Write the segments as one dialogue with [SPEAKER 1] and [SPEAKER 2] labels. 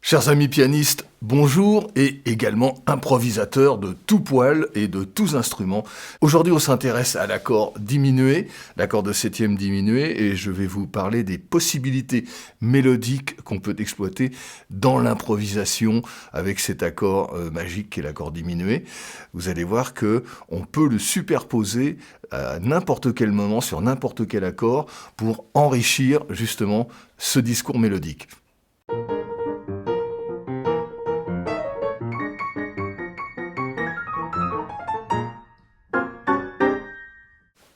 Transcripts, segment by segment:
[SPEAKER 1] Chers amis pianistes, bonjour et également improvisateurs de tout poil et de tous instruments. Aujourd'hui, on s'intéresse à l'accord diminué, l'accord de septième diminué, et je vais vous parler des possibilités mélodiques qu'on peut exploiter dans l'improvisation avec cet accord magique qui est l'accord diminué. Vous allez voir que on peut le superposer à n'importe quel moment sur n'importe quel accord pour enrichir justement ce discours mélodique.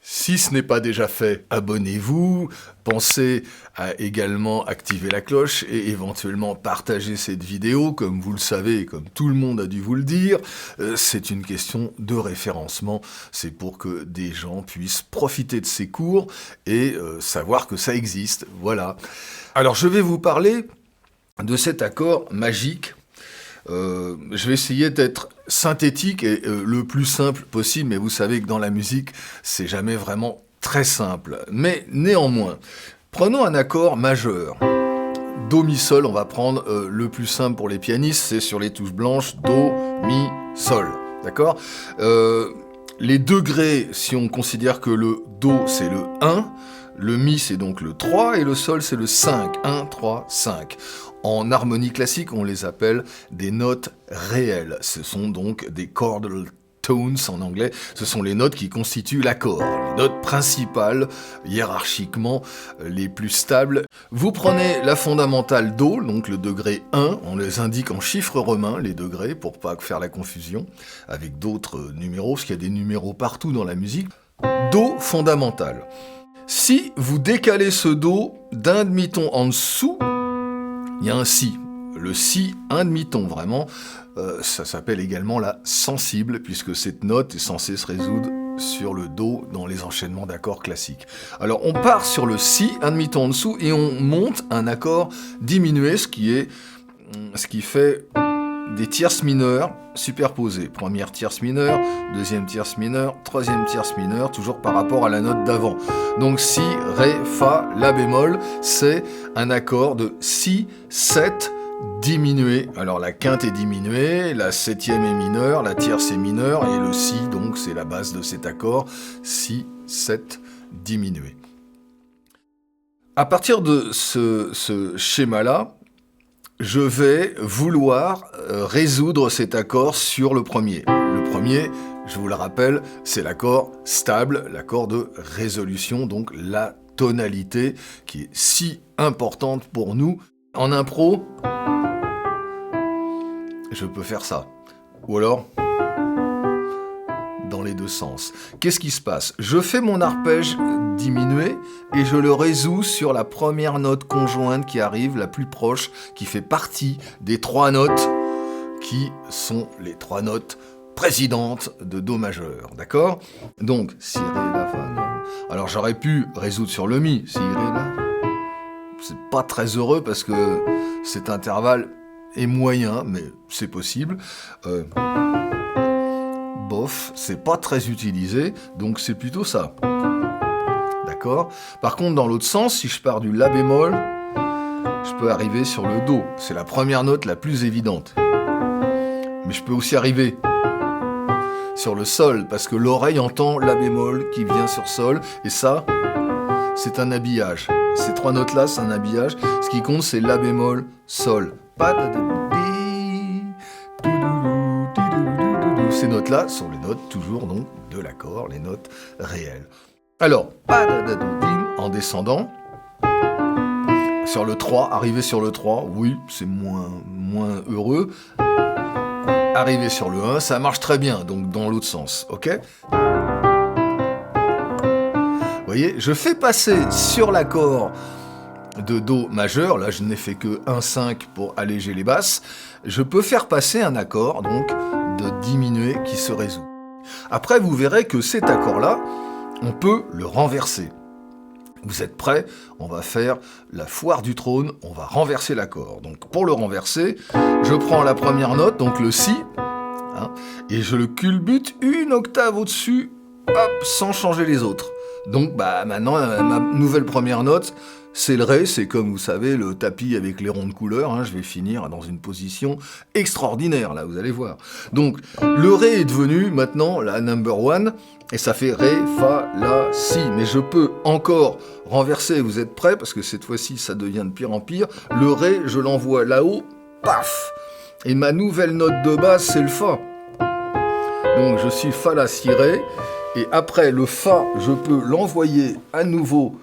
[SPEAKER 1] Si ce n'est pas déjà fait, abonnez-vous, pensez à également activer la cloche et éventuellement partager cette vidéo, comme vous le savez et comme tout le monde a dû vous le dire. C'est une question de référencement, c'est pour que des gens puissent profiter de ces cours et savoir que ça existe, voilà. Alors je vais vous parler de cet accord magique. Je vais essayer d'être synthétique et le plus simple possible, mais vous savez que dans la musique, c'est jamais vraiment très simple. Mais néanmoins, prenons un accord majeur. Do, mi, sol, on va prendre le plus simple pour les pianistes, c'est sur les touches blanches, do, mi, sol. D'accord ? Les degrés, si on considère que le do, c'est le 1, le mi, c'est donc le 3, et le sol, c'est le 5. 1, 3, 5. En harmonie classique, on les appelle des notes réelles. Ce sont donc des chordal tones en anglais. Ce sont les notes qui constituent l'accord. Les notes principales, hiérarchiquement, les plus stables. Vous prenez la fondamentale Do, donc le degré 1. On les indique en chiffres romains, les degrés, pour pas faire la confusion avec d'autres numéros, parce qu'il y a des numéros partout dans la musique. Do fondamental. Si vous décalez ce Do d'un demi-ton en dessous, il y a un Si. Le Si, un demi-ton, vraiment, ça s'appelle également la sensible, puisque cette note est censée se résoudre sur le Do dans les enchaînements d'accords classiques. Alors, on part sur le Si, un demi-ton en dessous, et on monte un accord diminué, ce qui fait des tierces mineures superposées. Première tierce mineure, deuxième tierce mineure, troisième tierce mineure, toujours par rapport à la note d'avant. Donc Si, Ré, Fa, La bémol, c'est un accord de Si, 7 diminué. Alors la quinte est diminuée, la septième est mineure, la tierce est mineure, et le Si, donc c'est la base de cet accord, Si, 7 diminué. À partir de ce schéma-là, je vais vouloir résoudre cet accord sur le premier. Le premier, je vous le rappelle, c'est l'accord stable, l'accord de résolution, donc la tonalité qui est si importante pour nous. En impro, je peux faire ça. Ou alors, dans les deux sens. Qu'est-ce qui se passe ? Je fais mon arpège diminué et je le résous sur la première note conjointe qui arrive, la plus proche, qui fait partie des trois notes qui sont les trois notes présidentes de Do majeur, d'accord ? Donc, Si, Ré, La, Fa, La. Alors j'aurais pu résoudre sur le Mi, Si, Ré, La. C'est pas très heureux parce que cet intervalle est moyen, mais c'est possible. Bof, c'est pas très utilisé, donc c'est plutôt ça. D'accord ? Par contre, dans l'autre sens, si je pars du La bémol, je peux arriver sur le Do. C'est la première note la plus évidente. Mais je peux aussi arriver sur le Sol, parce que l'oreille entend La bémol qui vient sur Sol, et ça, c'est un habillage. Ces trois notes-là, c'est un habillage. Ce qui compte, c'est La bémol, Sol. Ces notes-là sont les notes toujours donc de l'accord, les notes réelles. Alors, en descendant, sur le 3, arriver sur le 3, oui, c'est moins heureux. Arriver sur le 1, ça marche très bien, donc dans l'autre sens, ok ? Vous voyez, je fais passer sur l'accord de Do majeur, là je n'ai fait que 1-5 pour alléger les basses, je peux faire passer un accord, donc, de diminué qui se résout. Après, vous verrez que cet accord-là, on peut le renverser. Vous êtes prêts ? On va faire la foire du trône, on va renverser l'accord. Donc pour le renverser, je prends la première note, donc le Si, et je le culbute une octave au-dessus, hop, sans changer les autres. Donc maintenant, ma nouvelle première note, c'est le Ré, c'est comme vous savez le tapis avec les ronds de couleur, hein, je vais finir dans une position extraordinaire, là, vous allez voir. Donc, le Ré est devenu maintenant la number one, et ça fait Ré, Fa, La, Si. Mais je peux encore renverser, vous êtes prêts? Parce que cette fois-ci, ça devient de pire en pire. Le Ré, je l'envoie là-haut, paf! Et ma nouvelle note de base, c'est le Fa. Donc, je suis Fa, La, Si, Ré, et après le Fa, je peux l'envoyer à nouveau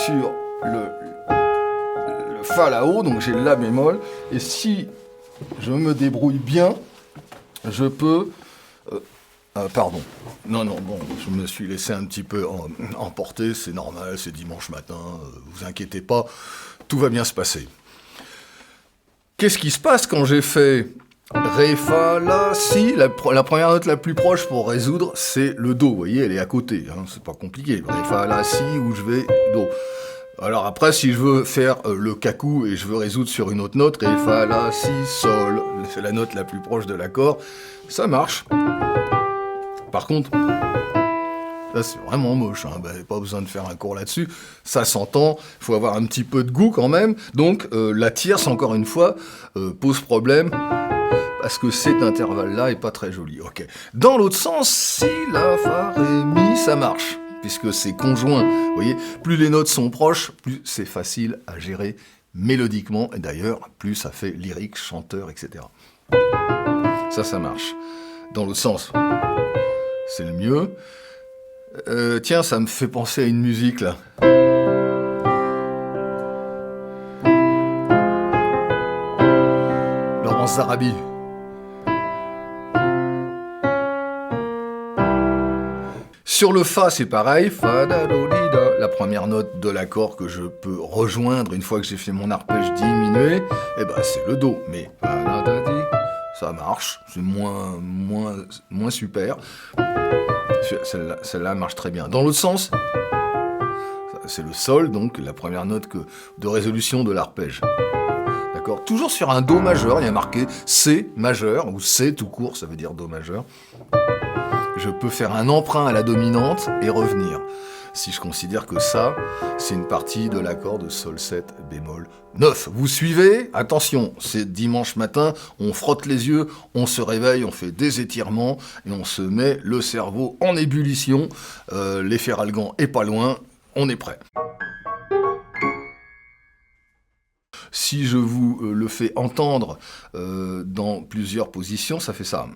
[SPEAKER 1] sur le Fa là-haut, donc j'ai le La bémol, et si je me débrouille bien, je peux... pardon, non, bon, je me suis laissé un petit peu emporter, c'est normal, c'est dimanche matin, vous inquiétez pas, tout va bien se passer. Qu'est-ce qui se passe quand j'ai fait Ré, Fa, La, Si? La première note la plus proche pour résoudre, c'est le Do, vous voyez, elle est à côté, hein, c'est pas compliqué, Ré, Fa, La, Si, où je vais Do. Alors après, si je veux faire le kaku et je veux résoudre sur une autre note, Ré, Fa, La, Si, Sol, c'est la note la plus proche de l'accord, ça marche. Par contre, là c'est vraiment moche, hein, pas besoin de faire un cours là-dessus, ça s'entend, il faut avoir un petit peu de goût quand même, donc la tierce, encore une fois, pose problème, parce que cet intervalle-là est pas très joli. Ok. Dans l'autre sens, Si, La, Fa, Ré, Mi, ça marche, puisque c'est conjoint. Vous voyez, plus les notes sont proches, plus c'est facile à gérer mélodiquement, et d'ailleurs, plus ça fait lyrique, chanteur, etc. Ça marche. Dans l'autre sens, c'est le mieux. Tiens, ça me fait penser à une musique, là. Laurence Zarabi. Sur le Fa, c'est pareil, Fa, da, do, di, da, la première note de l'accord que je peux rejoindre une fois que j'ai fait mon arpège diminué, et c'est le Do, mais Fa, da, da, di, ça marche, c'est moins super. Celle-là marche très bien. Dans l'autre sens, c'est le Sol, donc la première note de résolution de l'arpège. D'accord? Toujours sur un Do majeur, il y a marqué C majeur, ou C tout court, ça veut dire Do majeur. Je peux faire un emprunt à la dominante et revenir. Si je considère que ça, c'est une partie de l'accord de Sol 7 bémol 9. Vous suivez? Attention, c'est dimanche matin, on frotte les yeux, on se réveille, on fait des étirements et on se met le cerveau en ébullition. L'effet Ralgan est pas loin, on est prêt. Si je vous le fais entendre dans plusieurs positions, ça fait ça.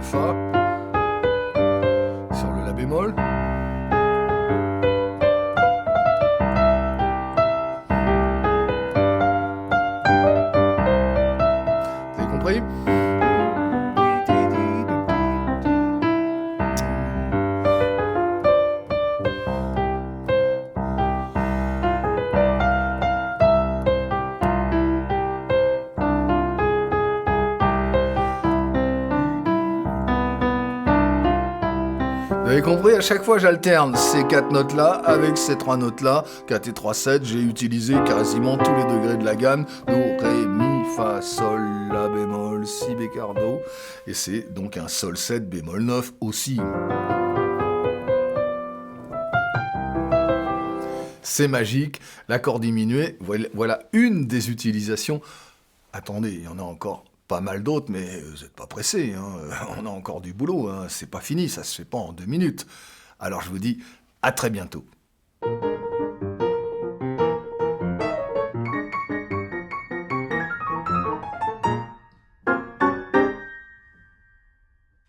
[SPEAKER 1] Fa, sur le La bémol. Vous avez compris? Vous avez compris, à chaque fois j'alterne ces 4 notes-là avec ces 3 notes-là, 4 et 3, 7, j'ai utilisé quasiment tous les degrés de la gamme, Do, Ré, Mi, Fa, Sol, La bémol, Si bécard, Do, et c'est donc un Sol 7 bémol 9 aussi. C'est magique, l'accord diminué, voilà une des utilisations. Attendez, il y en a encore pas mal d'autres, mais vous n'êtes pas pressés, hein. On a encore du boulot, hein. C'est pas fini, ça se fait pas en 2 minutes. Alors je vous dis à très bientôt.